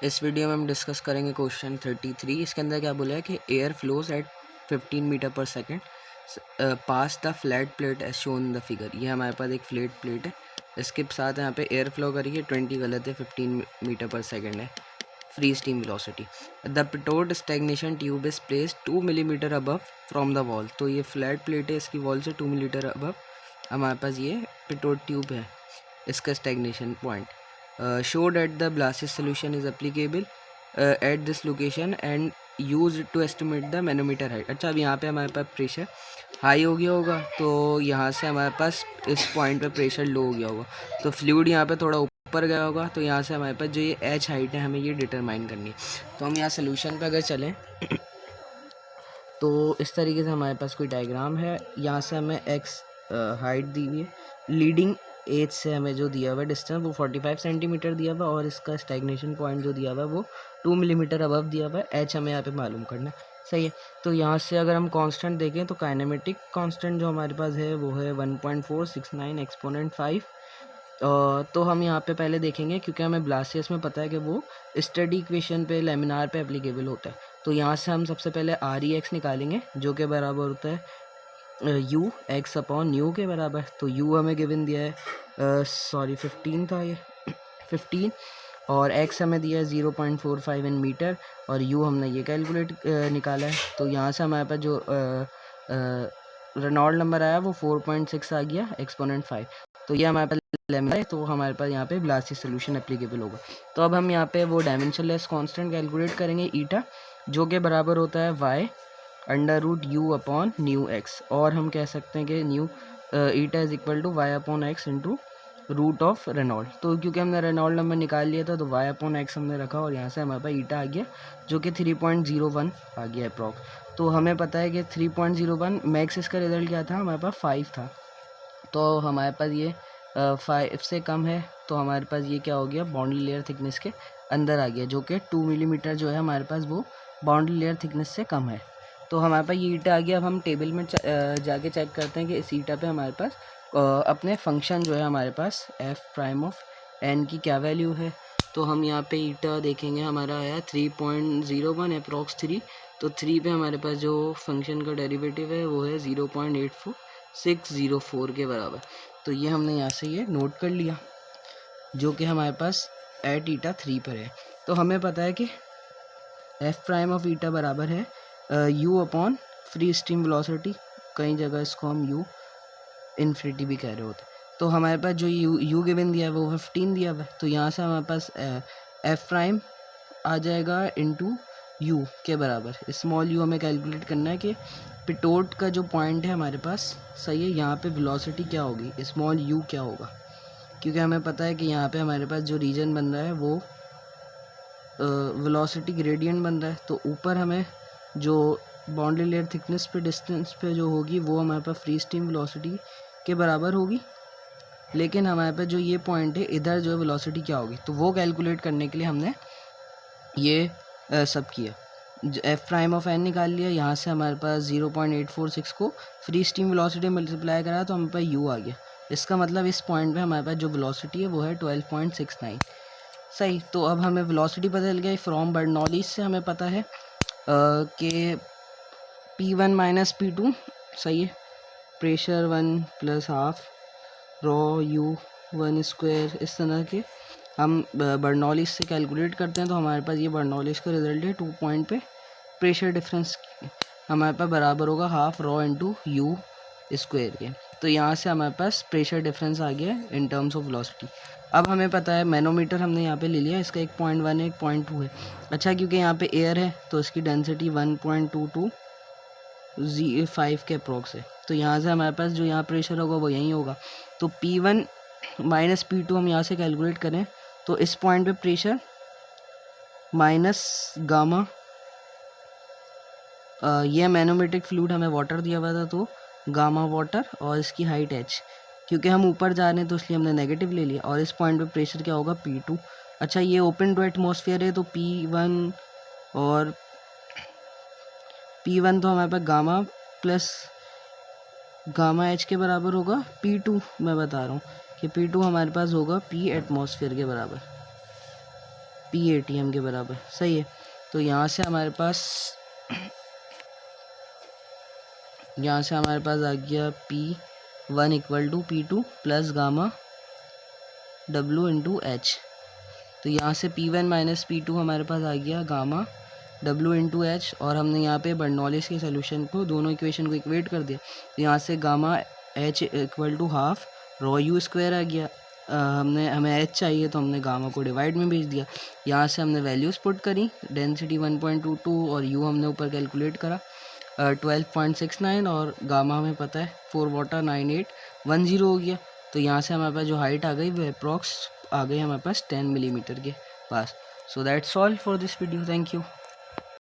इस वीडियो में हम डिस्कस करेंगे क्वेश्चन 33। इसके अंदर क्या बोला है कि air flows at 15 metre per second past the flat plate as shown in the figure. ये हमारे पास एक फ्लैट प्लेट है, इसके साथ यहाँ पे एयर फ्लो करिए 20 गलत है, 15 मीटर पर सेकेंड है free steam velocity. The Pitot stagnation tube is place 2 millimetre above from the wall. तो ये फ्लैट प्लेट है, इसकी वॉल से 2 मिलीमीटर अबव हमारे पास ये पिटोट ट्यूब है, इसका stagnation point. Show that the Blasis solution is applicable at this location and used to estimate the manometer height। अच्छा, अब यहाँ पे हमारे पास प्रेशर हाई हो गया होगा, तो यहाँ से हमारे पास इस पॉइंट पे प्रेशर लो हो गया होगा, तो फ्लूइड यहाँ पे थोड़ा ऊपर गया होगा, तो यहाँ से हमारे पास जो ये एच हाइट है हमें ये डिटरमाइन करनी है। तो हम यहाँ सोल्यूशन पे अगर चलें तो इस तरीके से हमारे पास कोई डायग्राम है। यहाँ से हमें एक्स हाइट दी हुई है, लीडिंग एज से हमें जो दिया हुआ है डिस्टेंस वो 45 सेंटीमीटर दिया हुआ है, और इसका स्टैग्नेशन पॉइंट जो दिया हुआ है वो 2 मिलीमीटर अबव दिया हुआ है। एच हमें यहाँ पे मालूम करना है, सही है। तो यहाँ से अगर हम कांस्टेंट देखें तो काइनेमेटिक कांस्टेंट जो हमारे पास है वो है 1.469 एक्सपोनेंट 5। तो हम यहाँ पे पहले देखेंगे, क्योंकि हमें ब्लासियस में पता है कि वो स्टडी इक्वेशन पे लेमिनार पे एप्लीकेबल होता है। तो यहाँ से हम सबसे पहले आर ई एक्स निकालेंगे, जो कि बराबर होता है यू एक्स अपॉन न्यू के बराबर। तो यू हमें गिवन दिया है 15 था ये 15, और एक्स हमें दिया है 0.45 इन मीटर, और यू हमने ये कैलकुलेट निकाला है। तो यहाँ से हमारे पास जो रेनॉल्ड नंबर आया वो 4.6 आ गया एक्सपोनेंट 5। तो ये हमारे पास लेमिनार है, तो हमारे पास यहाँ पे ब्लासी सोल्यूशन एप्लीकेबल होगा। तो अब हम यहाँ पे वो डायमेंशनलेस कांस्टेंट कैलकुलेट करेंगे ईटा, जो कि बराबर होता है y under root u upon nu x, और हम कह सकते हैं कि nu eta is equal to y upon x into root of Reynold. तो क्योंकि हमने रेनॉल्ड नंबर निकाल लिया था, तो वाई अपॉन एक्स हमने रखा, और यहाँ से हमारे पास ईटा आ गया जो कि 3.01 आ गया अप्रॉक्स। तो हमें पता है कि 3.01 मैक्स, इसका रिजल्ट क्या था, हमारे पास 5 था। तो हमारे पास ये 5 से कम है, तो हमारे पास ये क्या हो गया, बाउंड्री लेयर थिकनेस के अंदर आ गया, जो कि 2 मिलीमीटर जो है हमारे पास वो बाउंड्री लेयर थिकनेस से कम है। तो हमारे पास ये ईटा आ गया। अब हम टेबल में जाके चेक करते हैं कि इस ईटा पे हमारे पास अपने फंक्शन जो है हमारे पास एफ प्राइम ऑफ एन की क्या वैल्यू है। तो हम यहाँ पे ईटा देखेंगे, हमारा आया 3.01 अप्रॉक्स 3। तो 3 पे हमारे पास जो फंक्शन का डेरिवेटिव है वो है 0.84604 के बराबर। तो ये हमने यहाँ से ये नोट कर लिया, जो कि हमारे पास एट ईटा 3 पर है। तो हमें पता है कि एफ प्राइम ऑफ ईटा बराबर है you upon free stream velocity, कई जगह इसको हम यू इन्फिनिटी भी कह रहे होते। तो हमारे पास जो यू गिवन दिया है वो 15 दिया हुआ है, तो यहाँ से हमारे पास एफ प्राइम आ जाएगा इंटू यू के बराबर। स्मॉल यू हमें कैलकुलेट करना है कि पिटोट का जो पॉइंट है हमारे पास, सही है, यहाँ पे वेलोसिटी क्या होगी, स्मॉल यू क्या होगा, क्योंकि हमें पता है कि यहाँ पे हमारे पास जो रीजन बन रहा है वो वेलोसिटी ग्रेडियंट बन रहा है। तो ऊपर हमें जो बाउंड्री लेयर थिकनेस पे डिस्टेंस पे जो होगी वो हमारे पास फ्री स्ट्रीम वेलोसिटी के बराबर होगी, लेकिन हमारे पास जो ये पॉइंट है इधर जो वेलोसिटी क्या होगी, तो वो कैलकुलेट करने के लिए हमने ये सब किया। एफ प्राइम ऑफ एन निकाल लिया, यहाँ से हमारे पास 0.846 को फ्री स्ट्रीम वेलोसिटी मल्टीप्लाई करा तो हमारे पास यू आ गया। इसका मतलब इस पॉइंट पे हमारे पास जो वेलोसिटी है वो है 12.69, सही। तो अब हमें वेलोसिटी पता चल गया फ्रॉम बर्नौलीज से। हमें पता है कि P1 माइनस P2, सही है, pressure 1 plus half raw you 1 square, इस तरह के हम बर्नौलीज से कैलकुलेट करते हैं। तो हमारे पास ये बर्नौलीज का रिजल्ट है 2 पॉइंट पे प्रेशर डिफरेंस हमारे पास बराबर होगा half raw into you square के। तो यहाँ से हमारे पास प्रेशर डिफरेंस आ गया इन टर्म्स ऑफ वेलोसिटी। अब हमें पता है मैनोमीटर हमने यहाँ पे ले लिया, इसका 1.1 है, 1.2 है। अच्छा, क्योंकि यहाँ पे एयर है तो इसकी डेंसिटी 1.2205 के अप्रॉक्स है। तो यहाँ से हमारे पास जो यहाँ प्रेशर होगा वो यहीं होगा। तो P1 माइनस P2 हम यहाँ से कैलकुलेट करें तो इस पॉइंट पे प्रेशर माइनस गामा, ये मैनोमेट्रिक फ्लूइड हमें वाटर दिया हुआ था तो गामा वाटर, और इसकी हाइट h, क्योंकि हम ऊपर जा रहे हैं तो इसलिए हमने नेगेटिव ले लिया, और इस पॉइंट पे प्रेशर क्या होगा P2। अच्छा, ये ओपन टू एटमॉस्फेयर है तो P1 और P1 तो हमारे पास गामा प्लस गामा h के बराबर होगा। P2 मैं बता रहा हूँ कि P2 हमारे पास होगा P एटमॉस्फेयर के बराबर। PATM के बराबर, सही है। तो यहाँ से हमारे पास आ गया P1 equal to P2 plus gamma W into h. तो यहाँ से P1 माइनस P2 हमारे पास आ गया गामा W इंटू एच, और हमने यहाँ पे बर्नौलिस के सोल्यूशन को, दोनों इक्वेशन को इक्वेट कर दिया। तो यहाँ से gamma H equal to half rho U square आ गया। हमें H चाहिए तो हमने गामा को डिवाइड में भेज दिया। यहाँ से हमने वैल्यूज़ पुट करी, डेंसिटी 1.22 और U हमने ऊपर कैलकुलेट करा 12.69, और गामा हमें पता है 4 वाटर 9810 हो गया। तो यहाँ से हमारे पास जो हाइट आ गई वो अप्रॉक्स आ गई हमारे पास 10 मिलीमीटर के पास। So that's all for this video, thank you.